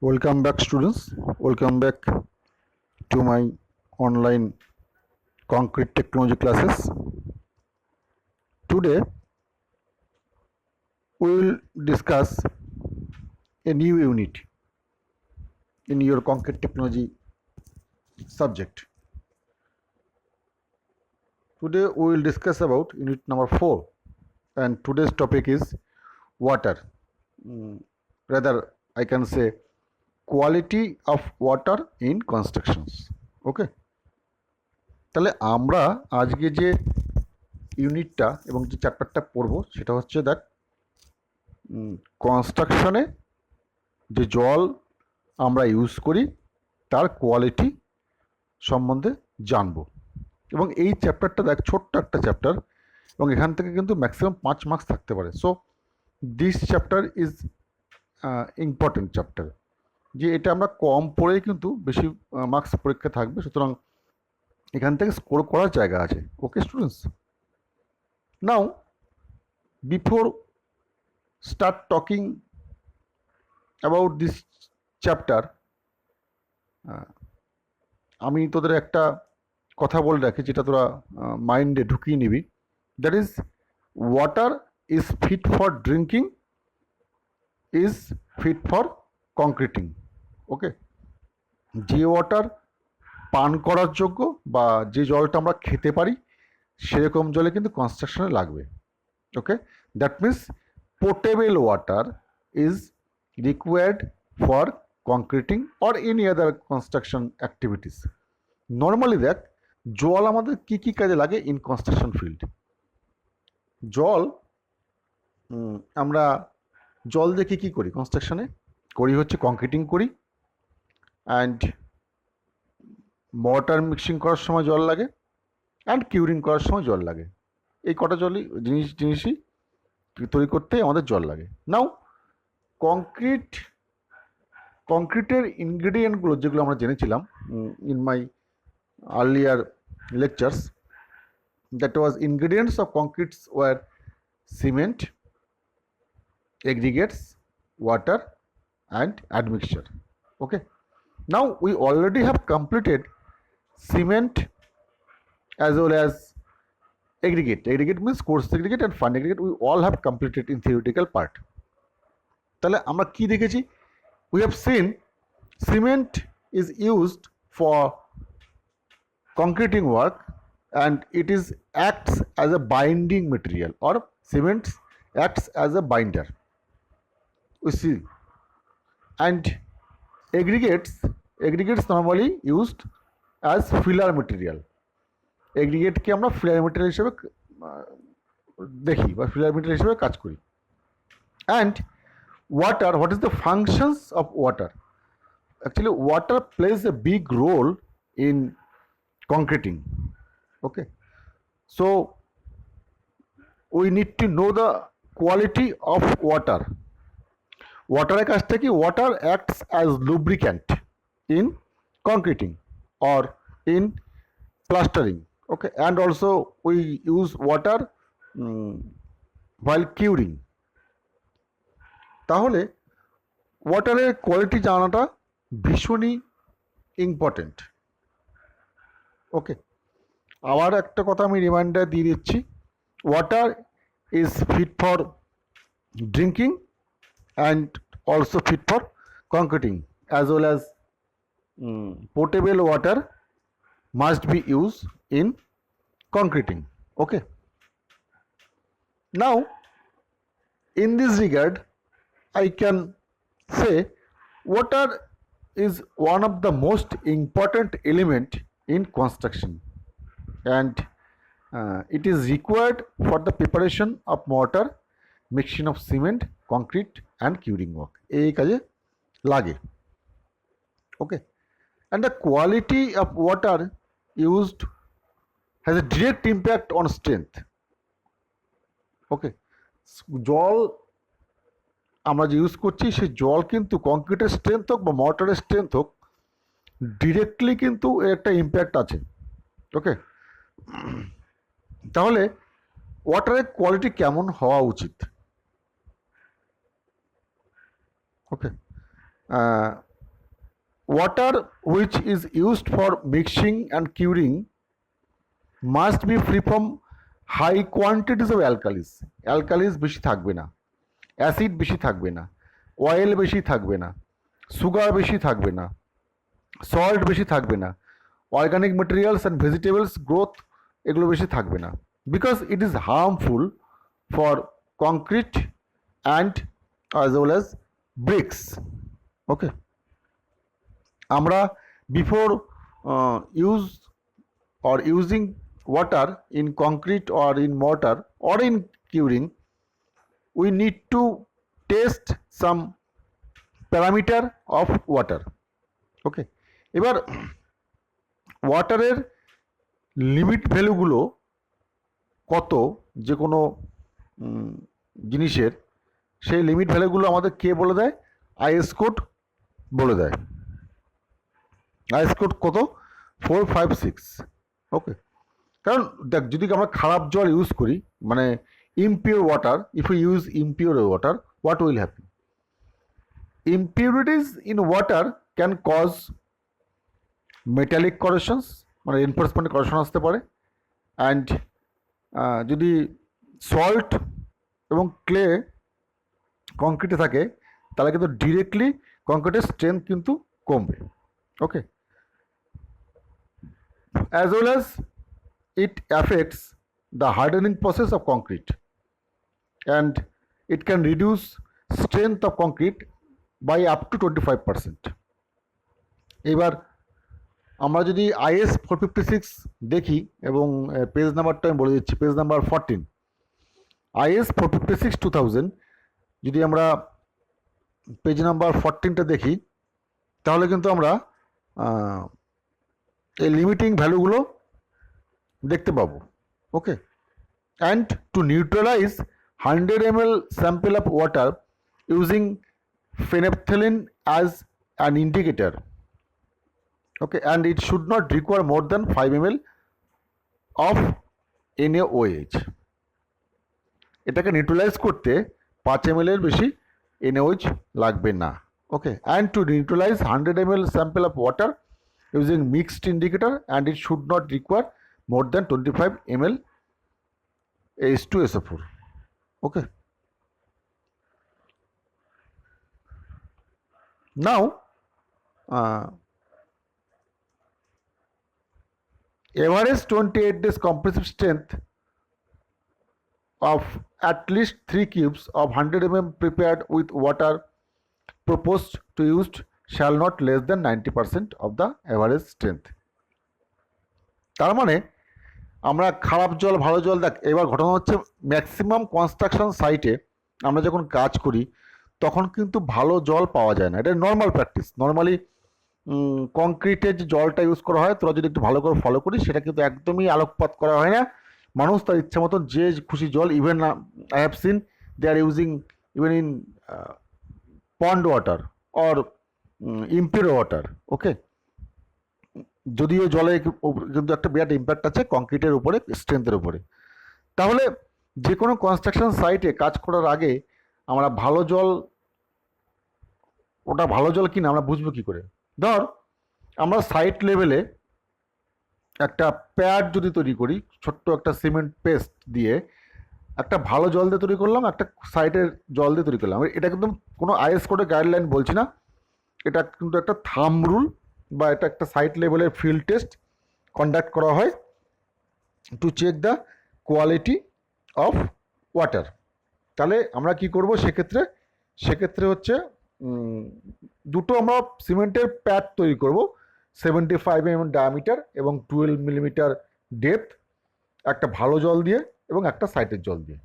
Welcome back, students. Welcome back to my online concrete technology classes. Today, we will discuss a new unit in your concrete technology subject. Today, we will discuss about unit number 4, and today's topic is water. Rather, I can say quality of water in constructions. Okay. তাহলে আমরা আজকে যে ইউনিটটা এবং যে চ্যাপ্টারটা পড়ব সেটা হচ্ছে দেখ কনস্ট্রাকশনে যে জল আমরা ইউজ করি তার কোয়ালিটি সম্বন্ধে জানবো। এবং এই চ্যাপ্টারটা দেখ ছোট্ট একটা চ্যাপ্টার এবং এখান থেকে কিন্তু ম্যাক্সিমাম 5 মার্কস থাকতে পারে। So this chapter is important chapter, যে এটা আমরা কম পড়েই কিন্তু বেশি মার্কস পরীক্ষা থাকবে, সুতরাং এখান থেকে স্কোর করার জায়গা আছে। Okay students, now before start talking about this chapter, আমি তোদের একটা কথা বলে রাখি যেটা তোরা মাইন্ডে ঢুকিয়ে নিবি। That is water is fit for drinking, is fit for concreting. Okay, যে ওয়াটার পান করার যোগ্য বা যে জলটা আমরা খেতে পারি সেরকম জলে কিন্তু কনস্ট্রাকশনে লাগবে। Okay, that means potable water is required for concreting or any other construction activities. Normally দেখ জল আমাদের কি কি কাজে লাগে ইন কনস্ট্রাকশন ফিল্ড। জল আমরা জল দিয়ে কি করি কনস্ট্রাকশনে করি হচ্ছে কংক্রিটিং করি, অ্যান্ড মর্টার মিক্সিং করার সময় জল লাগে, অ্যান্ড কিউরিং করার সময় জল লাগে। এই কটা জলই জিনিসই তৈরি করতে আমাদের জল লাগে। নাও কংক্রিটের ইনগ্রেডিয়েন্টগুলো যেগুলো আমরা জেনেছিলাম in my earlier lectures, that was ingredients of concretes were cement, aggregates, water and admixture. Okay, now we already have completed cement as well as aggregate means coarse aggregate and fine aggregate. We all have completed in theoretical part. তাহলে আমরা কি দেখেছি? We have seen cement is used for concreting work and it is acts as a binding material, or cement acts as a binder. We see, and aggregates normally used as filler material. এগ্রিগেটকে আমরা filler material হিসেবে দেখি বা filler material হিসেবে কাজ করি। And water, what is the functions of water? Actually water plays a big role in concreting. Okay, so we need to know the quality of water. ওয়াটারের কাজটা কি? Water acts as lubricant in concreting or in plastering. Okay, and also we use water while curing. তাহলে ওয়াটারের quality জানাটা ভীষণই important. ওকে, আবার একটা কথা আমি রিমাইন্ডার দিয়ে দিচ্ছি, water is fit for drinking and also fit for concreting as well as portable water must be used in concreting. Okay, now in this regard I can say water is one of the most important element in construction, and it is required for the preparation of mortar, mixing of cement, concrete and curing work. এই কাজে লাগে। Okay, and the quality of water used has a direct impact on strength. Okay, জল আমরা যে use করছি সেই জল কিন্তু কংক্রিটের স্ট্রেংথ হোক বা মর্টারের স্ট্রেংথ হোক, ডিরেক্টলি কিন্তু এর একটা ইম্প্যাক্ট আছে। ওকে, তাহলে ওয়াটারের কোয়ালিটি কেমন হওয়া উচিত? ওকে, water which is used for mixing and curing must be free from high quantities of alkalis. Alkalis বেশি থাকবে না, অ্যাসিড বেশি থাকবে না, অয়েল বেশি থাকবে না, সুগার বেশি থাকবে না, সল্ট বেশি থাকবে না, organic materials and vegetables growth এগুলো বেশি থাকবে না, because it is harmful for concrete and as well as bricks. Okay, আমরা before use or using water in concrete or in mortar or in curing, we need to test some parameter of water. Okay, এবার ওয়াটারের limit ভ্যালুগুলো কত যে কোনো জিনিসের, সেই limit ভ্যালুগুলো আমাদের কে বলে দেয়? আইএস কোড বলে দেয়। আইএস কোড কত? 456। ওকে, কারণ দেখ, যদি আমরা খারাপ জল ইউজ করি, মানে impure water, if you use impure water, what will happen? Impurities in water can cause metallic corrosions, মানে রেনফোর্সমেন্ট করেশন আসতে পারে। অ্যান্ড যদি সল্ট এবং ক্লে কংক্রিটে থাকে, তাহলে কিন্তু ডিরেক্টলি কংক্রিটের স্ট্রেংথ কিন্তু কমবে। ওকে, as well as it affects the hardening process of concrete and it can reduce strength of concrete by up to 25%. এবার আমরা যদি IS 456 দেখি, এবং পেজ নাম্বারটা আমি বলে দিচ্ছি, পেজ নাম্বার 14, IS 456/2000, যদি আমরা পেজ নাম্বার 14টা দেখি, তাহলে কিন্তু আমরা এই লিমিটিং ভ্যালুগুলো দেখতে পাবো। Okay, and to neutralize 100 ml sample of water using phenolphthalein as an indicator. Okay, and it should not require more than 5 ml of NaOH। এটাকে নিউট্রালাইজ করতে 5 ml এর বেশি NaOH লাগবে না। Okay, and to neutralize 100 ml sample of water using mixed indicator and it should not require more than 25 ml H2SO4. Okay, now average 28 days compressive strength of at least 3 cubes of 100 mm prepared with water proposed to used shall not less than 90% of the average strength. তার মানে আমরা খারাপ জল ভালো জল, দেখ এবার ঘটনা হচ্ছে ম্যাক্সিমাম কনস্ট্রাকশন সাইটে আমরা যখন কাজ করি তখন কিন্তু ভালো জল পাওয়া যায় না, এটা নর্মাল প্র্যাকটিস। নর্মালি কংক্রিটের যে জলটা ইউজ করা হয়, তোরা যদি একটু ভালো করে ফলো করিস, সেটা কিন্তু একদমই আলোকপাত করা হয় না। মানুষ তার ইচ্ছা মতন যে খুশি জল, even I have seen they are using even in pond water or impure water. Okay, যদিও জলে কিন্তু একটা বিরাট ইম্প্যাক্ট আছে কংক্রিটের উপরে, স্ট্রেংথের উপরে। তাহলে যে কোনো কনস্ট্রাকশন সাইটে কাজ করার আগে আমরা ভালো জল, ওটা ভালো জল কিনা আমরা বুঝবো কী করে? ধর আমরা সাইট লেভেলে একটা প্যাড যদি তৈরি করি, ছোট্ট একটা সিমেন্ট পেস্ট দিয়ে একটা ভালো জল দিয়ে তৈরি করলাম, একটা সাইটের জল দিয়ে তৈরি করলাম, এটা কিন্তু কোনো আইএস কোডের গাইডলাইন বলছি না, এটা কিন্তু একটা থাম্ব রুল বা এটা একটা সাইট লেভেলের ফিল্ড টেস্ট কন্ডাক্ট করা হয় to check the quality of water. তাহলে আমরা কি করব সেক্ষেত্রে হচ্ছে দুটো আমরা সিমেন্টের প্যাড তৈরি করব, 75 mm ডায়ামিটার এবং 12 mm ডেপথ, একটা ভালো জল দিয়ে এবং একটা সাইটের জল দিয়ে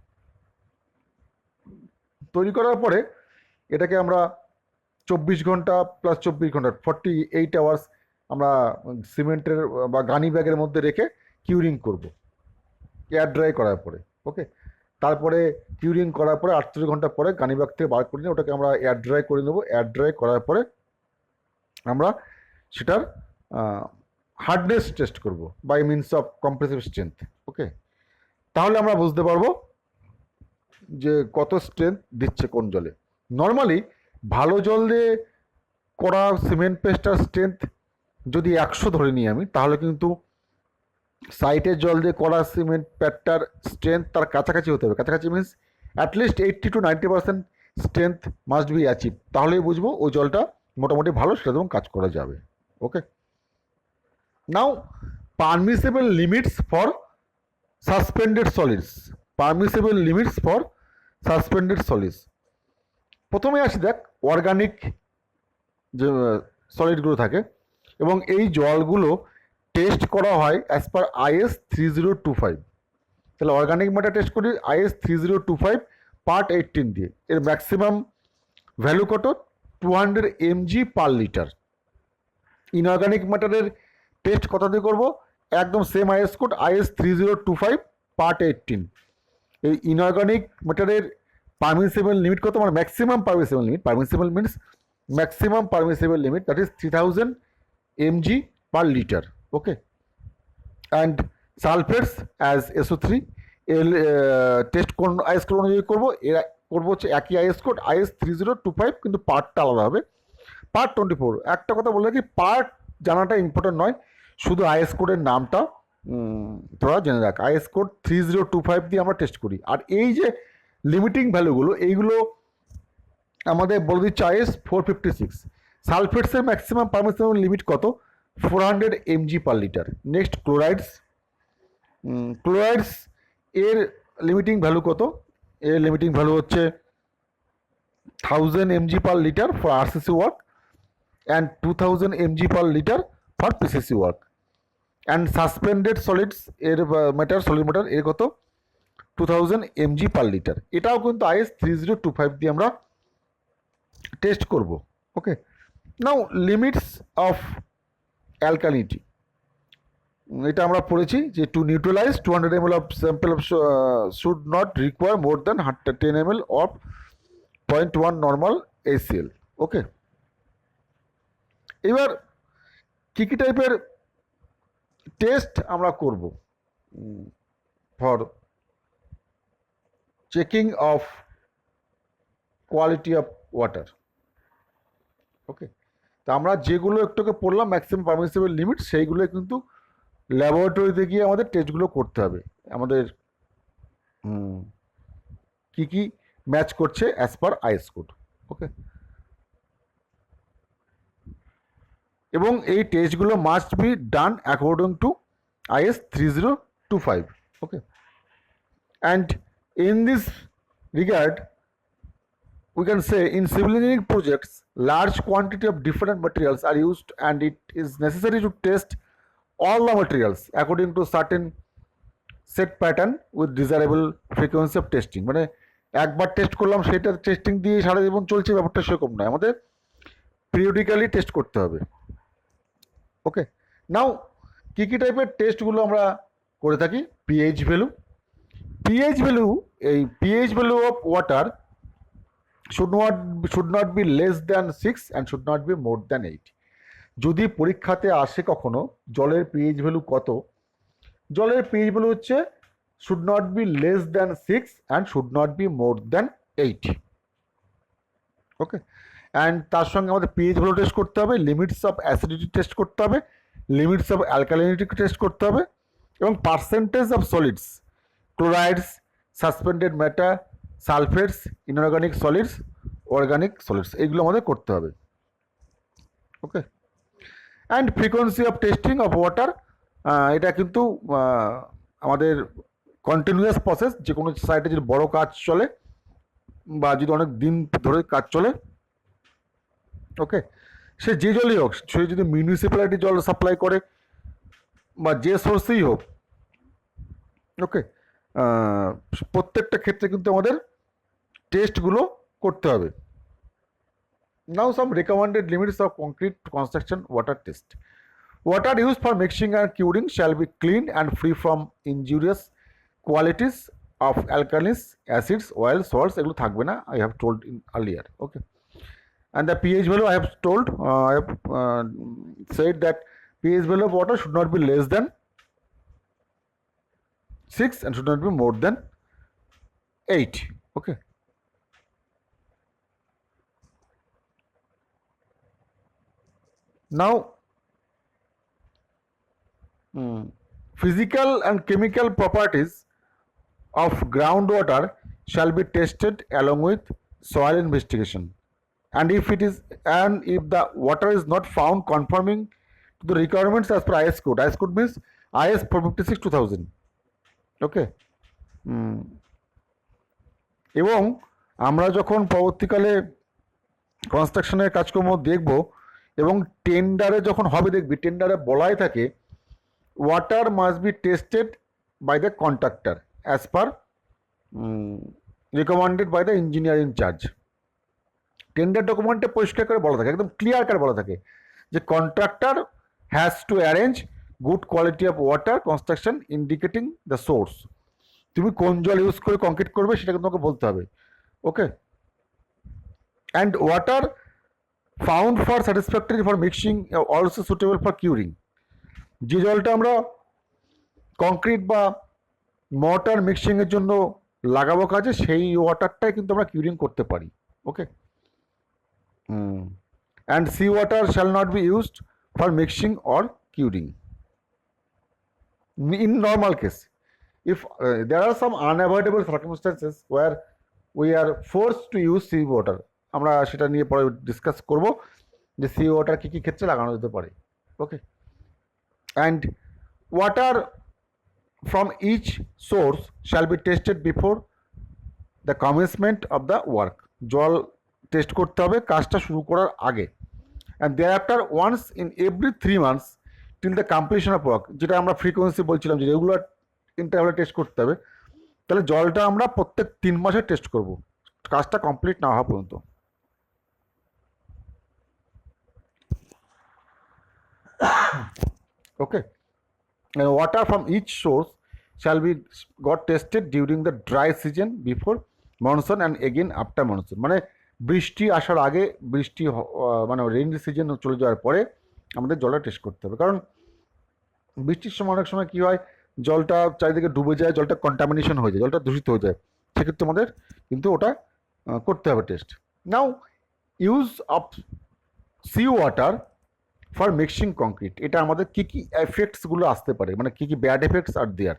তৈরি করার পরে এটাকে আমরা 24 ঘন্টা প্লাস 24 ঘন্টা 48 আওয়ার্স আমরা সিমেন্টের বা গানি ব্যাগের মধ্যে রেখে কিউরিং করব এয়ার ড্রাই করার পরে। ওকে, তারপরে কিউরিং করার পরে 48 ঘন্টা পরে গানি ব্যাগ থেকে বার করে নিয়ে ওটাকে আমরা এয়ার ড্রাই করে নেবো। এয়ার ড্রাই করার পরে আমরা সেটার হার্ডনেস টেস্ট করব by means of compressive strength. Okay, তাহলে আমরা বুঝতে পারবো যে কত স্ট্রেংথ দিচ্ছে কোন জলে। নর্মালি ভালো জল দিয়ে করা সিমেন্ট পেস্টটার স্ট্রেংথ যদি 100 ধরে নিই আমি, তাহলে কিন্তু সাইটের জল দিয়ে করা সিমেন্ট প্যাডটার স্ট্রেংথ তার কাছাকাছি হতে হবে। কাছাকাছি means at least 80 to 90% strength must be achieve, তাহলেই বুঝবো ওই জলটা মোটামুটি ভালো, সেটা এবং কাজ করা যাবে। Okay, now permissible limits for suspended solids. Permissible limits for suspended solids. প্রথমে আসি দেখ অর্গানিক যে সলিডগুলো থাকে, এবং এই জলগুলো টেস্ট করা হয় অ্যাজ পার IS 3025। তাহলে অর্গানিক ম্যাটার টেস্ট করি IS 3025 পার্ট 18 দিয়ে। এর ম্যাক্সিমাম ভ্যালু কত? 200 mg পার লিটার। ইনঅর্গানিক ম্যাটারের টেস্ট কত দিয়ে করবো? একদম same IS code IS 3025 part 18। এই ইনঅর্গানিক ম্যাটারের পারমিসেবল লিমিট কত? মানে maximum permissible limit, permissible means maximum permissible limit, that is 3000 mg per liter. Okay, and sulfates as SO3 এর টেস্ট কোন আইএস কোড অনুযায়ী করবো? এর করবো হচ্ছে একই আইএস কোড IS 3025, কিন্তু পার্টটা আলাদা হবে। পার্ট 24, একটা কথা বলে রাখি, পার্ট জানাটা ইম্পর্টেন্ট নয়, শুধু আইএস কোডের নামটা তোরা জেনে রাখ। আইএস কোড 3025 দিয়ে আমরা টেস্ট করি। আর এই যে লিমিটিং ভ্যালুগুলো, এইগুলো আমাদের বলে দিচ্ছে IS 456। সালফেটসের ম্যাক্সিমাম পারমিসেবল লিমিট কত? 400 mg পার লিটার। নেক্সট ক্লোরাইডস। ক্লোরাইডস এর লিমিটিং ভ্যালু কত? এর লিমিটিং ভ্যালু হচ্ছে 1000 mg per litre for RCC work and 2000 mg per litre for PCC work. And suspended solids এর ম্যাটার, সলিড ম্যাটার এর কত? 2000 mg per litre. এটাও কিন্তু IS 3025 দিয়ে আমরা টেস্ট করব। Okay, now limits of alkalinity. এটা আমরা পড়েছি যে to neutralize 200 ml of sample of should not require more than 10 ml of 0.1 normal ACl। Okay, এবার কী কী টাইপের টেস্ট আমরা করব for checking of quality of water? Okay, তো আমরা যেগুলো একটুকে পড়লাম ম্যাক্সিমাম পারমিসেবল লিমিট, সেইগুলো কিন্তু ল্যাবরেটরিতে গিয়ে আমাদের টেস্টগুলো করতে হবে, আমাদের কি কি ম্যাচ করছে অ্যাজ পার আইএস কোড। ওকে, এবং এই টেস্টগুলো must be done according to IS 3025। Okay, and in this regard we can say in civil engineering projects large quantity of different materials are used and it is necessary to test all the materials according to certain set pattern with desirable frequency of testing। মানে একবার test করলাম সেটা testing দিয়ে সারা জীবন চলছে, ব্যাপারটা সেরকম নয়, আমাদের পিরিয়ডিক্যালি টেস্ট করতে হবে। ওকে, নাও কী কী টাইপের টেস্টগুলো আমরা করে থাকি? PH value. পিএইচ ভ্যালু, এই pH value of water should not be less than 6 and should not be more than 8। যদি পরীক্ষাতে আসে কখনো জলের পিএইচ ভ্যালু কত, জলের পিএইচ ভ্যালু হচ্ছে should not be less than 6 and should not be more than 8। Okay, and তার সঙ্গে আমাদের পিএইচ ভ্যালু টেস্ট করতে হবে, লিমিটস অফ অ্যাসিডিটি টেস্ট করতে হবে, লিমিটস অফ অ্যালকালিনিটি টেস্ট করতে হবে, এবং percentage of solids, chlorides, suspended matter, sulphates, inorganic solids, organic solids, এগুলো আমাদের করতে হবে। Okay, and frequency of testing of water, এটা কিন্তু আমাদের কন্টিনিউয়াস প্রসেস। যে কোনো সাইটে যদি বড় কাজ চলে বা যদি অনেক দিন ধরে কাজ চলে, ওকে, সে যে জলই হোক, সে যদি মিউনিসিপ্যালিটি জল সাপ্লাই করে বা যে সোর্সেই হোক, ওকে, প্রত্যেকটা ক্ষেত্রে কিন্তু আমাদের টেস্টগুলো করতে হবে। Now some recommended limits of concrete construction water test. Water use for mixing and curing shall be clean and free from injurious qualities of alkalis, acids, oil, salts, এগুলো থাকবে না। I have told in earlier. Okay, and the pH value I have told, I have said that pH value of water should not be less than 6 and should not be more than 8. Okay, Now, physical and chemical properties of groundwater shall be tested along with soil investigation, and if the water is not found conforming to the requirements as per IS code. IS code means IS 456/2000. ওকে, এবং আমরা যখন পরবর্তীকালে কনস্ট্রাকশনের কাজকর্ম দেখব এবং টেন্ডারে যখন হবে দেখবি টেন্ডারে বলাই থাকে water must be tested by the contractor as per recommended by the engineer in charge. Tender ডকুমেন্টে পরিষ্কার করে বলা থাকে, একদম ক্লিয়ার করে বলা থাকে যে contractor has to arrange good quality of water construction indicating the source. তুমি কোন জল ইউজ করে কংক্রিট করবে সেটা কিন্তু তোমাকে বলতে হবে। Okay, and water found for satisfactory for mixing also suitable for curing. যে জলটা আমরা কংক্রিট বা মর্টার মিক্সিংয়ের জন্য লাগাবো কাজে সেই ওয়াটারটাই কিন্তু আমরা কিউরিং করতে পারি। ওকে, and seawater shall not be used for mixing or curing in normal case. If there are some unavoidable circumstances where we are forced to use seawater, আমরা সেটা নিয়ে পরে ডিসকাস করব যে সি ওয়াটার কী কী ক্ষেত্রে লাগানো যেতে পারে। ওকে, and water from each source shall be tested before the commencement of the work. জল টেস্ট করতে হবে কাজটা শুরু করার আগে, and there after once in every 3 months till the completion of work. যেটা আমরা ফ্রিকোয়েন্সি বলছিলাম যে রেগুলার ইন্টারভ্যালে টেস্ট করতে হবে, তাহলে জলটা আমরা প্রত্যেক 3 মাসে টেস্ট করব কাজটা কমপ্লিট না হওয়া পর্যন্ত। ওকে, and water from each source shall be got tested during the dry season before monsoon and again after monsoon. মানে বৃষ্টি আসার আগে, বৃষ্টি মানে রেইনি সিজন চলে যাওয়ার পরে আমাদের জলটা টেস্ট করতে হবে। কারণ বৃষ্টির সময় অনেক সময় কী হয়, জলটা চারিদিকে ডুবে যায়, জলটা কন্টামিনেশন হয়ে যায়, জলটা দূষিত হয়ে যায়, সেক্ষেত্রে আমাদের কিন্তু ওটা করতে হবে test. Now use of sea water for mixing concrete, এটা আমাদের কী কী এফেক্টসগুলো আসতে পারে, মানে কী কী bad effects are there.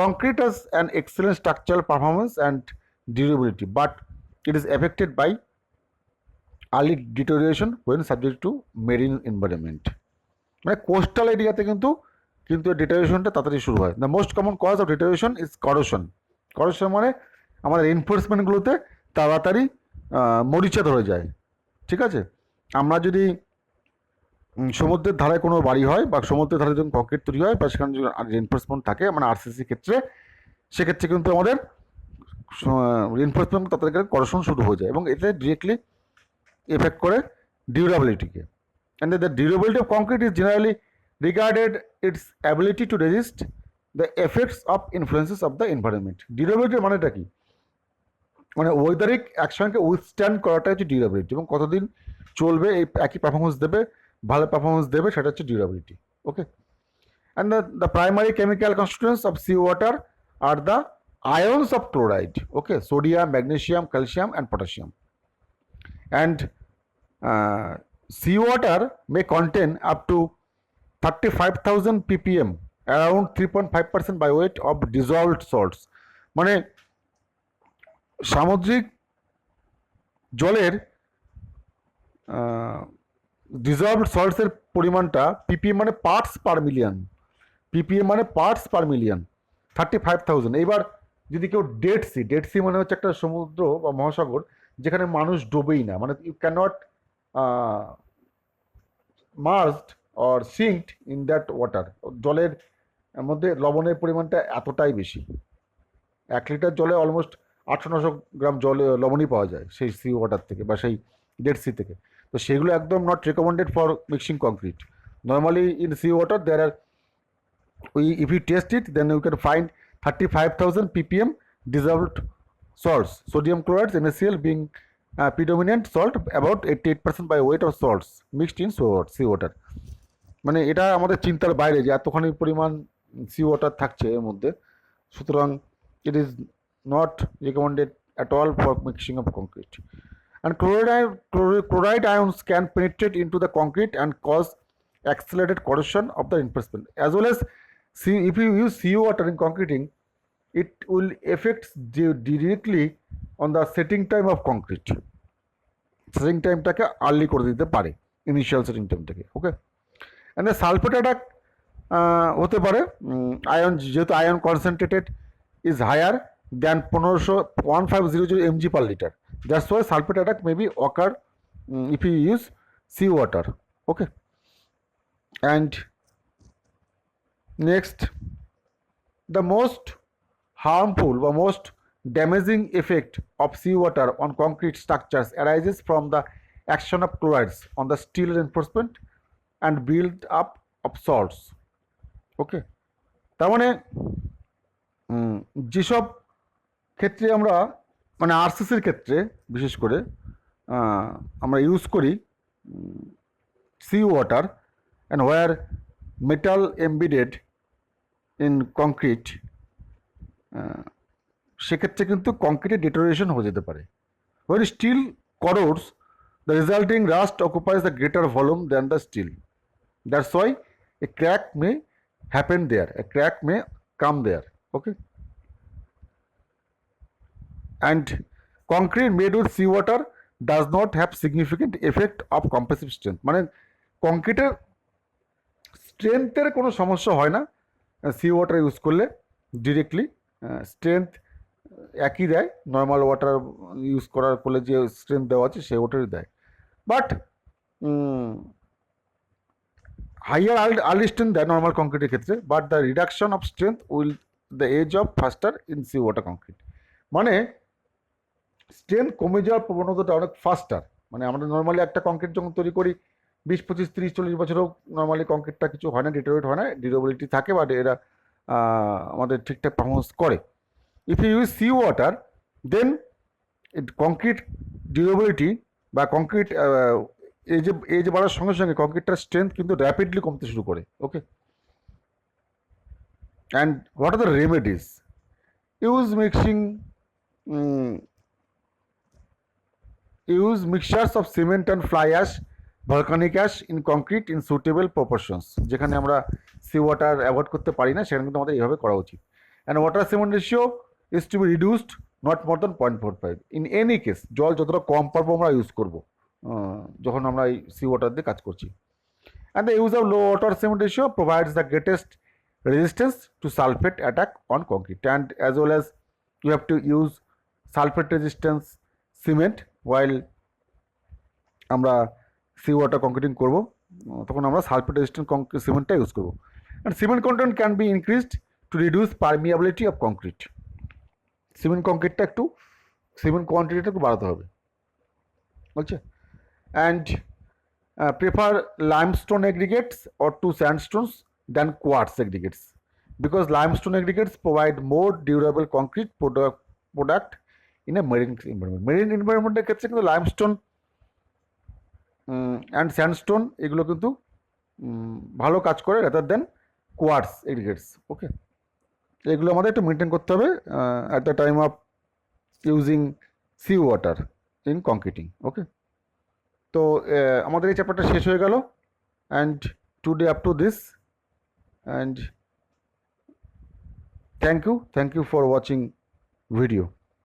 Concrete has an excellent structural performance and durability, but it is affected by early deterioration when subject to marine environment. মানে কোস্টাল এরিয়াতে কিন্তু ডিটারিয়েশনটা তাড়াতাড়ি শুরু হয়। The most common cause of deterioration is corrosion. Corrosion মানে আমাদের এনফোর্সমেন্টগুলোতে তাড়াতাড়ি মরিচা ধরে যায়। ঠিক আছে, আমরা যদি সমুদ্রের ধারে কোনো বাড়ি হয় বা সমুদ্রের ধারে যখন কংক্রিট তৈরি হয় বা সেখানে যদি এনফোর্সমেন্ট থাকে মানে আরসিসি ক্ষেত্রে, সেক্ষেত্রে কিন্তু আমাদের রিনফোর্সমেন্ট তাড়াতাড়ি করোশন শুরু হয়ে যায় এবং এতে ডিরেক্টলি এফেক্ট করে ডিউরেবিলিটিকে। And the durability of concrete is generally regarded its ability to resist the effects of influences of the environment. ডিউরেবিলিটির মানেটা কি, মানে ওয়েদারিক অ্যাকশনকে উইথস্ট্যান্ড করাটা হচ্ছে ডিউরেবিলিটি, এবং কতদিন চলবে, এই একই পারফরমেন্স দেবে, ভালো পারফরমেন্স দেবে, সেটা হচ্ছে durability. Okay, and the primary chemical constituents of sea water are the ions of chloride, okay, sodium, magnesium, calcium and potassium. And seawater may contain up to 35,000 ppm, around 3.5% by weight of dissolved salts. মানে সামুদ্রিক জলের dissolved সল্টসের পরিমাণটা ppm মানে parts per million, ppm মানে parts per million, 35,000। এইবার যদি কেউ dead C মানে হচ্ছে একটা সমুদ্র বা মহাসাগর যেখানে মানুষ ডোবেই না, মানে you can't merged or sinked in that water. জলের মধ্যে লবণের পরিমাণটা এতটাই বেশি, 1 লিটার জলে অলমোস্ট 800-900 গ্রাম জলে লবণই পাওয়া যায় সেই সি ওয়াটার থেকে বা সেই ডেড সি থেকে। তো সেগুলো একদম not recommended for mixing concrete. Normally in sea water there are if you test it, then you can find 35,000 ppm dissolved salts, sodium chloride NaCl being predominant salt, about 88% by weight of salts mixed in sea water. মানে এটা আমাদের চিন্তার বাইরে যে এতখানি পরিমাণ sea water থাকছে এর মধ্যে, সুতরাং it is not recommended at all for mixing of concrete. and chloride ions can penetrate into the concrete and cause accelerated corrosion of the reinforcement. As well as, see, if you use seawater in concreting, it will affect directly on the setting time of concrete. Setting টাইমটাকে early করে দিতে পারে, initial setting টাইমটাকে। Okay, and the sulphate attack হতে পারে ion, যেহেতু ion concentrated is higher than 1500 mg per liter. That's why sulfate attack may be occur if you use seawater. Okay, and next, the most harmful or most damaging effect of seawater on concrete structures arises from the action of chlorides on the steel reinforcement and build up of salts. Okay, তার মানে যেসব ক্ষেত্রে আমরা মানে আরসিসির ক্ষেত্রে বিশেষ করে আমরা ইউজ করি sea water and where metal embedded in concrete, সেক্ষেত্রে কিন্তু কংক্রিটের ডিটোরিয়েশন হয়ে যেতে পারে। When steel corrodes, the resulting rust occupies the greater volume than the steel. That's why a crack may happen there, a crack may come there. Okay, and concrete made with seawater does not have significant effect of compressive strength. মানে কংক্রিটের স্ট্রেংথের কোনো সমস্যা হয় না sea water use করলে, directly strength একই দেয়, normal water use করার ফলে যে স্ট্রেংথ দেওয়া আছে সে ওয়াটারই দেয়। বাট হাইয়ার আর্লি স্ট্রেংথ দেয় নর্মাল কংক্রিটের ক্ষেত্রে, but the reduction of strength will the age of faster in sea water concrete. মানে স্ট্রেংথ কমে যাওয়ার প্রবণতাটা অনেক ফাস্টার। মানে আমরা নর্মালি একটা কংক্রিট যখন তৈরি করি 20, 25, 30, 40 বছরেও নর্মালি কংক্রিটটা কিছু হয় না, ডিটোরেট হয় না, ডিউরেবিলিটি থাকে, বাট এরা আমাদের ঠিকঠাক পারফরমেন্স করে। If you use sea water then concrete durability বা কংক্রিট এজ বাড়ার সঙ্গে সঙ্গে কংক্রিটটার স্ট্রেংথ কিন্তু র্যাপিডলি কমতে শুরু করে। Okay, and what are the remedies? Use use mixtures of cement and fly ash, volcanic ash in concrete in suitable proportions. যেখানে আমরা সি ওয়াটার অ্যাভয়েড করতে পারি না সেখানে কিন্তু আমাদের এইভাবে করা উচিত। And water cement ratio is to be reduced not more than 0.45 in any case. জল যতটা কম পারবো আমরা ইউজ করবো যখন আমরা এই সি ওয়াটার দিয়ে কাজ করছি। And the use of low water cement ratio provides the greatest resistance to sulphate attack on concrete, and as well as you have to use sulphate resistance cement while আমরা sea water কংক্রিটিং করব তখন আমরা sulphate resistant সিমেন্টটা use করব। And cement content can be increased to reduce permeability of concrete. Cement কংক্রিটটা একটু cement কোয়ান্টিটিটা একটু বাড়াতে হবে, বলছে। And prefer limestone aggregates or two sandstones than quartz aggregates, because limestone aggregates provide more durable concrete product in a marine environment. Marine এনভায়রনমেন্টের ক্ষেত্রে কিন্তু লাইমস্টোন অ্যান্ড স্যান্ডস্টোন এগুলো কিন্তু ভালো কাজ করে rather then quartz aggregates. Okay, এগুলো আমাদের একটু মেনটেন করতে হবে at the time of using sea water in concreting. Okay, তো আমাদের এই চ্যাপ্টারটা শেষ হয়ে গেল, and today up to this, and thank you for watching video.